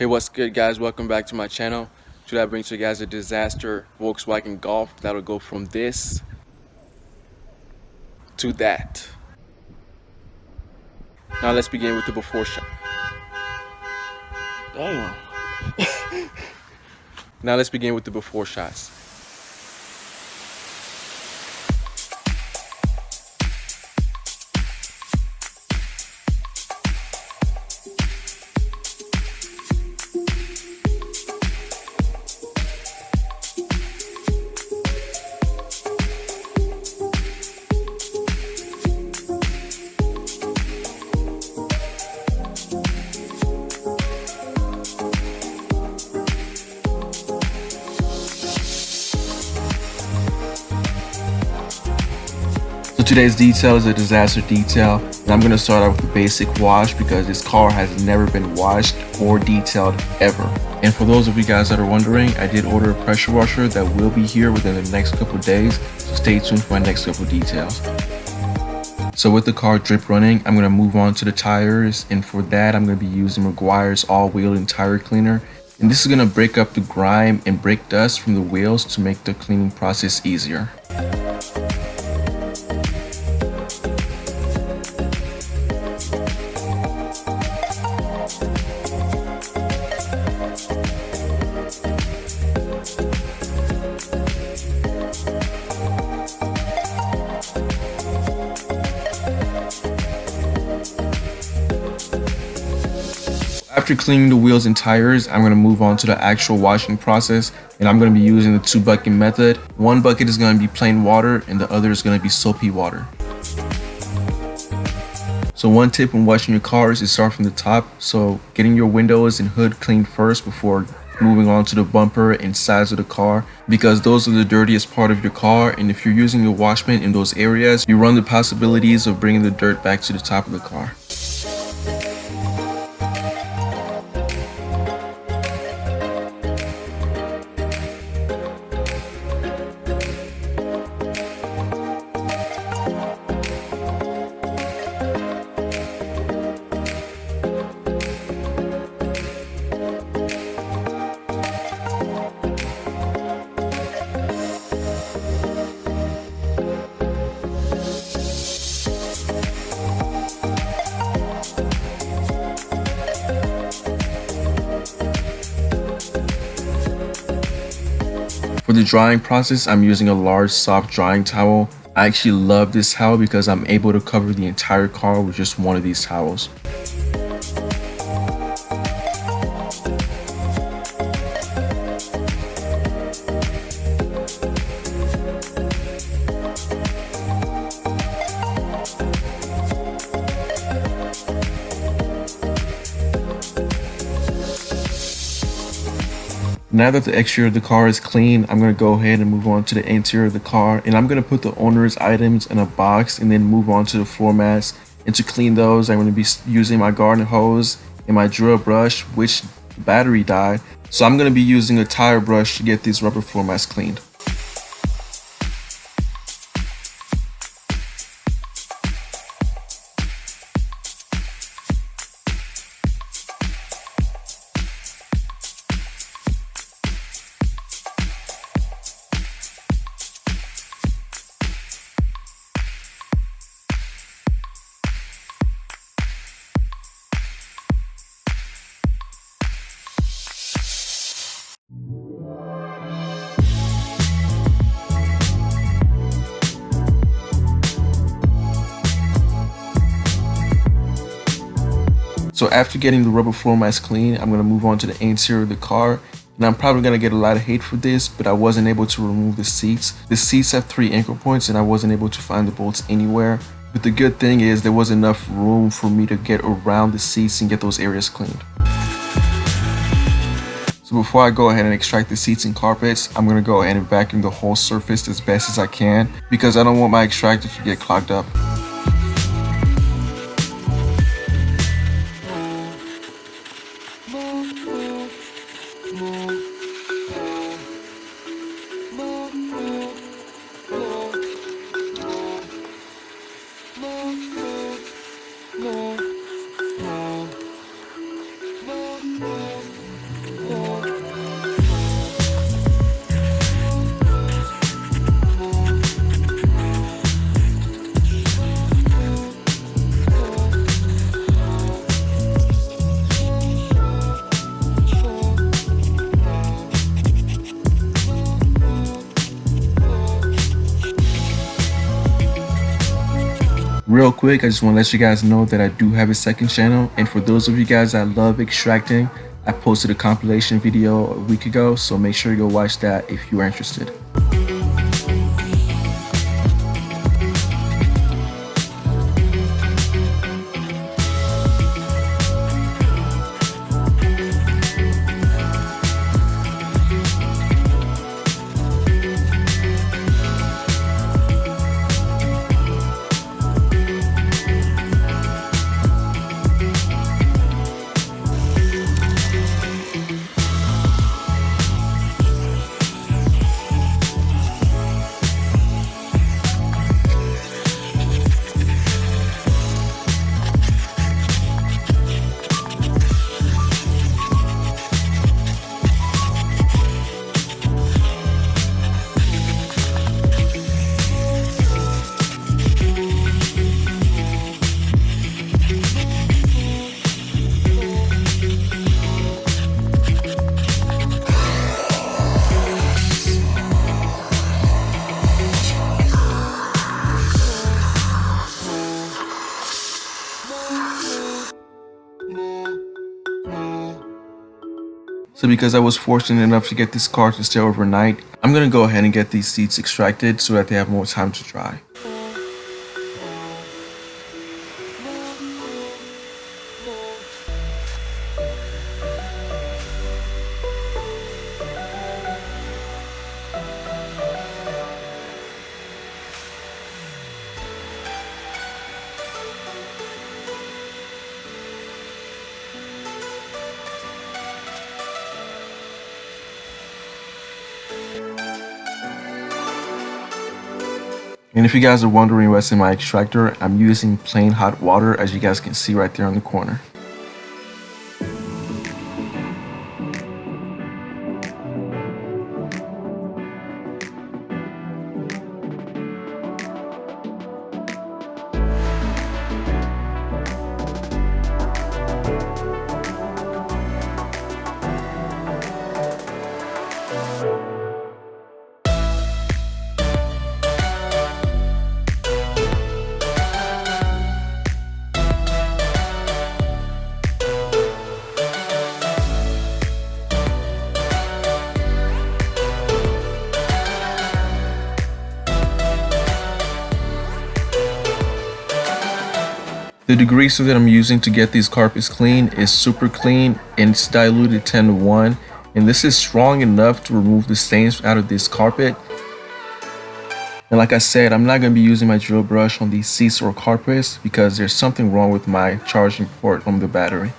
Hey, what's good, guys? Welcome back to my channel. Today I bring to you guys a disaster Volkswagen Golf that'll go from this to that. Now let's begin with the before shot. Damn. Now let's begin with the before shots. So today's detail is a disaster detail, and I'm going to start out with the basic wash because this car has never been washed or detailed ever. And for those of you guys that are wondering, I did order a pressure washer that will be here within the next couple of days, so stay tuned for my next couple of details. So with the car drip running, I'm going to move on to the tires, and for that I'm going to be using Meguiar's all-wheel and tire cleaner. And this is going to break up the grime and brake dust from the wheels to make the cleaning process easier. After cleaning the wheels and tires, I'm going to move on to the actual washing process, and I'm going to be using the 2-bucket method. One bucket is going to be plain water and the other is going to be soapy water. So one tip when washing your cars is start from the top, so getting your windows and hood cleaned first before moving on to the bumper and sides of the car, because those are the dirtiest part of your car, and if you're using your wash bin in those areas, you run the possibilities of bringing the dirt back to the top of the car. For the drying process, I'm using a large soft drying towel. I actually love this towel because I'm able to cover the entire car with just one of these towels. Now that the exterior of the car is clean, I'm going to go ahead and move on to the interior of the car, and I'm going to put the owner's items in a box and then move on to the floor mats. And to clean those, I'm going to be using my garden hose and my drill brush, which the battery died. So I'm going to be using a tire brush to get these rubber floor mats cleaned. So after getting the rubber floor mats clean, I'm going to move on to the interior of the car. And I'm probably going to get a lot of hate for this, but I wasn't able to remove the seats. The seats have 3 anchor points and I wasn't able to find the bolts anywhere. But the good thing is there was enough room for me to get around the seats and get those areas cleaned. So before I go ahead and extract the seats and carpets, I'm going to go ahead and vacuum the whole surface as best as I can because I don't want my extractor to get clogged up. Real quick, I just want to let you guys know that I do have a second channel, and for those of you guys that love extracting, I posted a compilation video a week ago, so make sure you go watch that if you are interested. So because I was fortunate enough to get this car to stay overnight, I'm going to go ahead and get these seats extracted so that they have more time to dry. And if you guys are wondering what's in my extractor, I'm using plain hot water, as you guys can see right there in the corner. The degreaser that I'm using to get these carpets clean is super clean, and it's diluted 10-to-1, and this is strong enough to remove the stains out of this carpet. And like I said, I'm not going to be using my drill brush on these seats or carpets because there's something wrong with my charging port on the battery.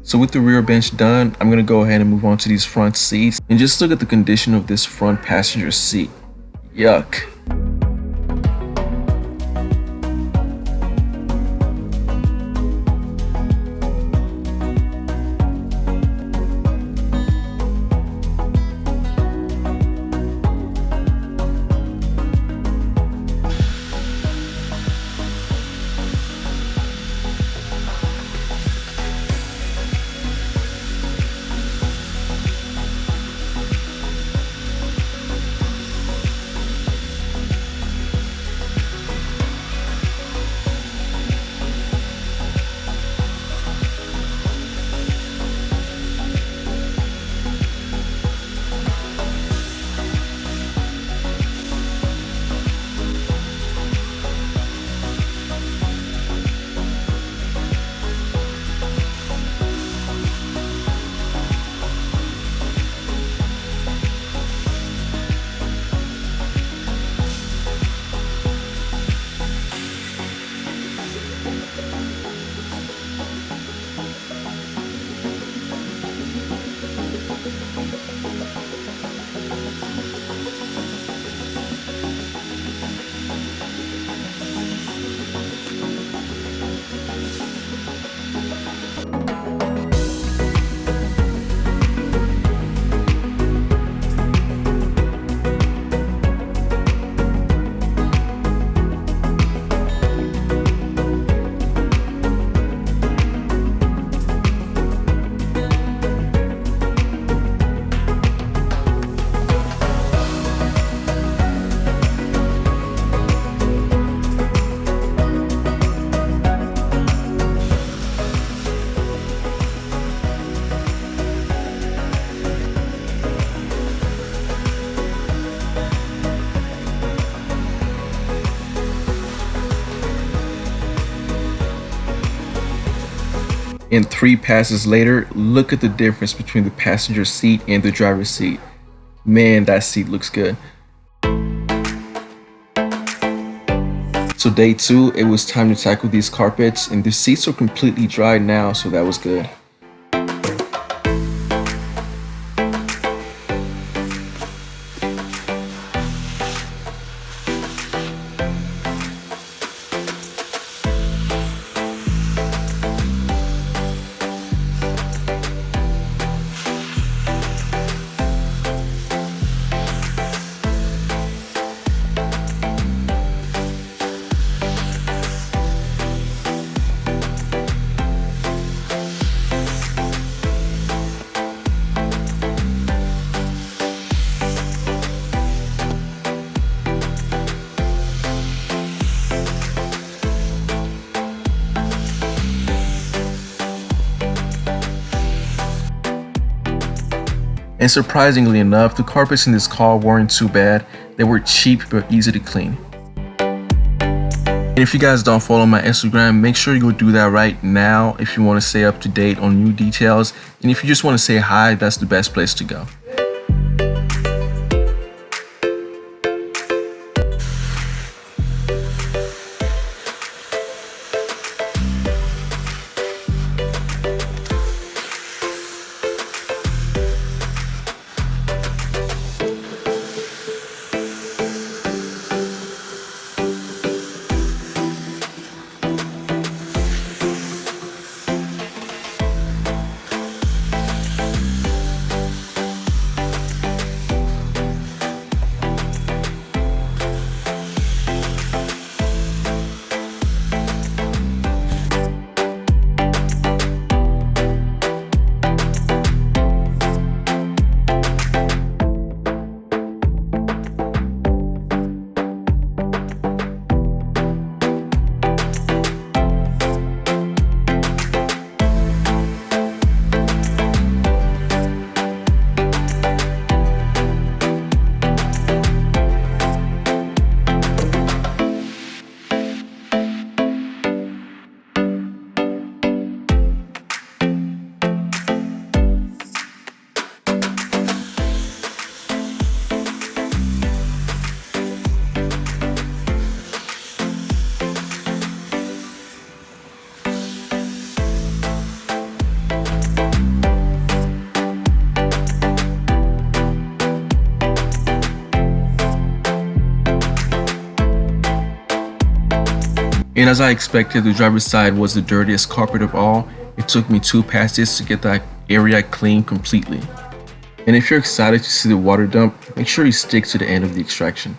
So with the rear bench done, I'm gonna go ahead and move on to these front seats and just look at the condition of this front passenger seat. Yuck. And 3 passes later, look at the difference between the passenger seat and the driver's seat. Man, that seat looks good. So day 2, it was time to tackle these carpets, and the seats are completely dry now, so that was good. And surprisingly enough, the carpets in this car weren't too bad. They were cheap but easy to clean. And if you guys don't follow my Instagram, make sure you go do that right now if you want to stay up to date on new details. And if you just want to say hi, that's the best place to go. And as I expected, the driver's side was the dirtiest carpet of all. It took me 2 passes to get that area clean completely. And if you're excited to see the water dump, make sure you stick to the end of the extraction.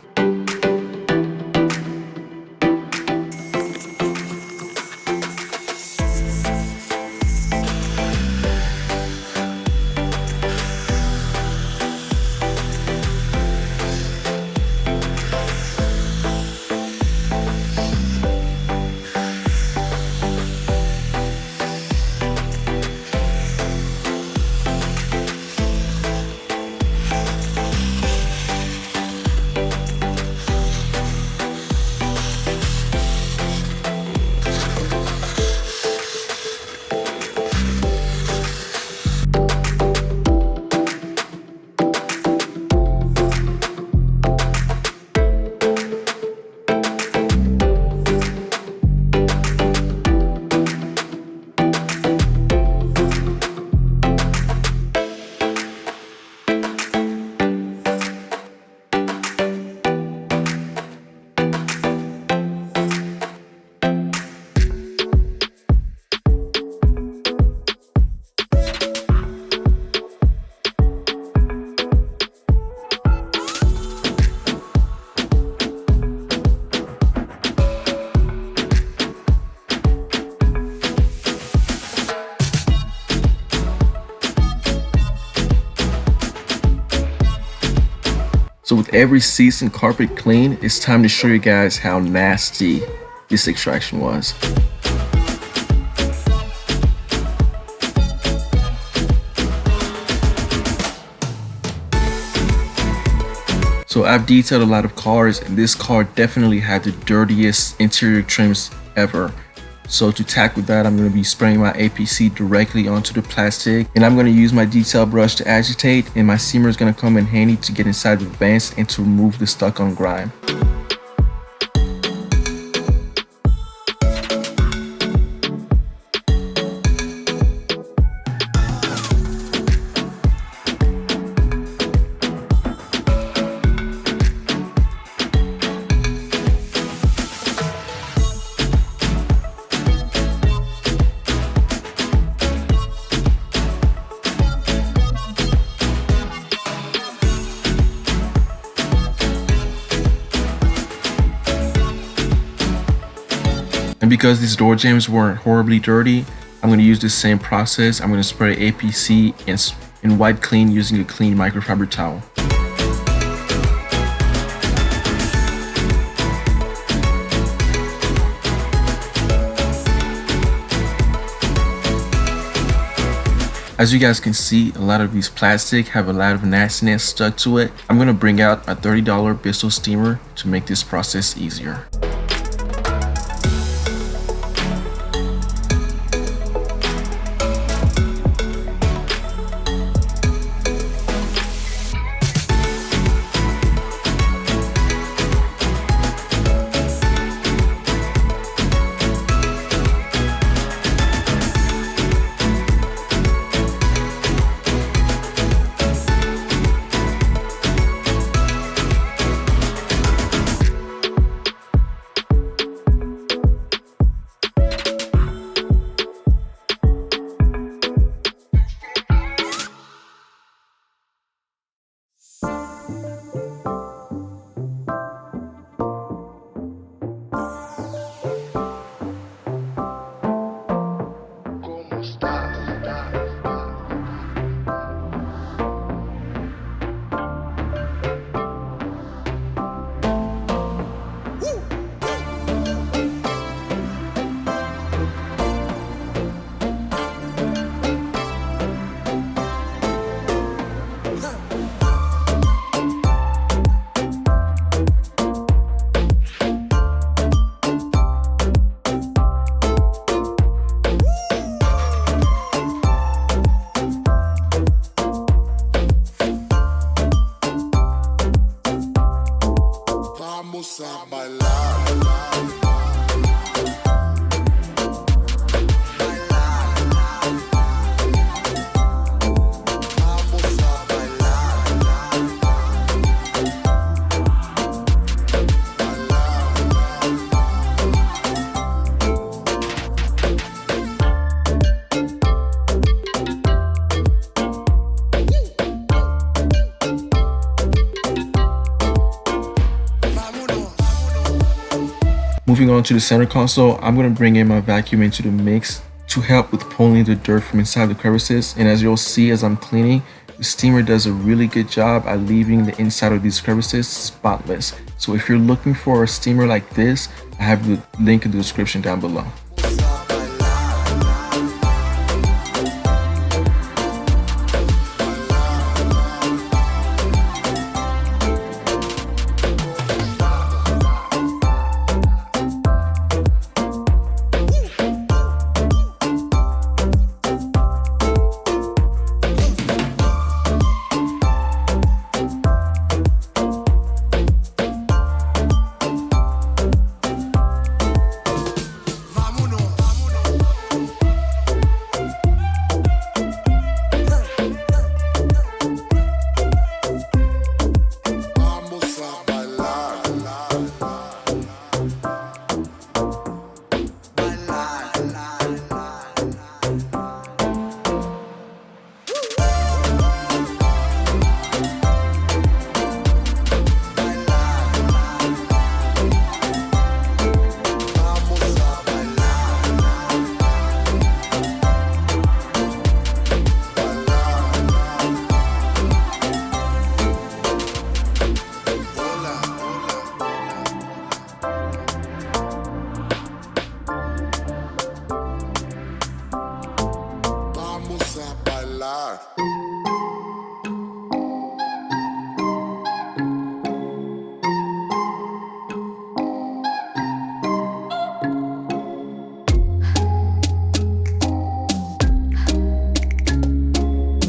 So with every seats and carpet clean, it's time to show you guys how nasty this extraction was. So I've detailed a lot of cars, and this car definitely had the dirtiest interior trims ever. So to tackle that, I'm going to be spraying my APC directly onto the plastic, and I'm going to use my detail brush to agitate, and my steamer is going to come in handy to get inside the vents and to remove the stuck on grime. And because these door jambs weren't horribly dirty, I'm going to use the same process. I'm going to spray APC and wipe clean using a clean microfiber towel. As you guys can see, a lot of these plastic have a lot of nastiness stuck to it. I'm going to bring out a $30 Bissell steamer to make this process easier. Moving on to the center console, I'm going to bring in my vacuum into the mix to help with pulling the dirt from inside the crevices. And as you'll see as I'm cleaning, the steamer does a really good job at leaving the inside of these crevices spotless. So if you're looking for a steamer like this, I have the link in the description down below.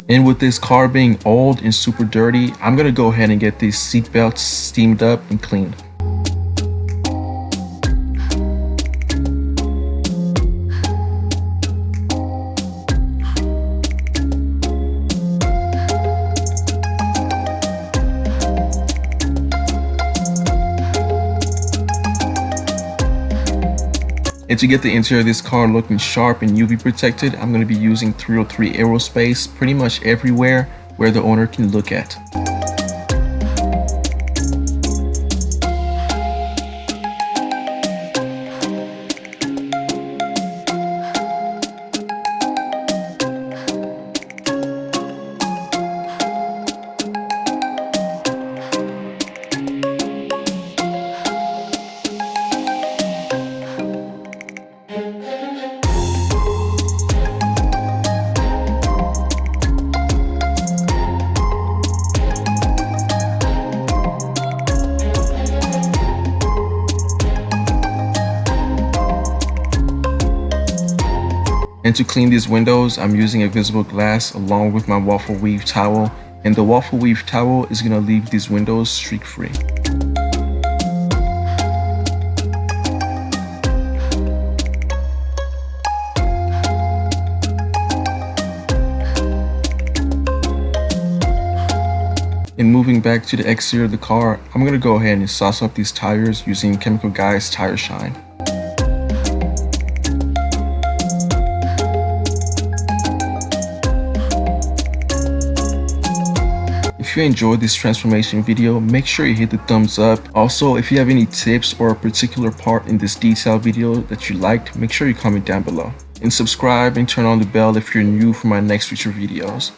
And with this car being old and super dirty, I'm gonna go ahead and get these seat belts steamed up and cleaned. And to get the interior of this car looking sharp and UV protected, I'm going to be using 303 aerospace pretty much everywhere where the owner can look at. And to clean these windows, I'm using a visible glass along with my waffle weave towel, and the waffle weave towel is going to leave these windows streak free. And moving back to the exterior of the car, I'm going to go ahead and sauce up these tires using Chemical Guy's Tire Shine. If you enjoyed this transformation video, make sure you hit the thumbs up. Also, if you have any tips or a particular part in this detail video that you liked, make sure you comment down below. And subscribe and turn on the bell if you're new for my next future videos.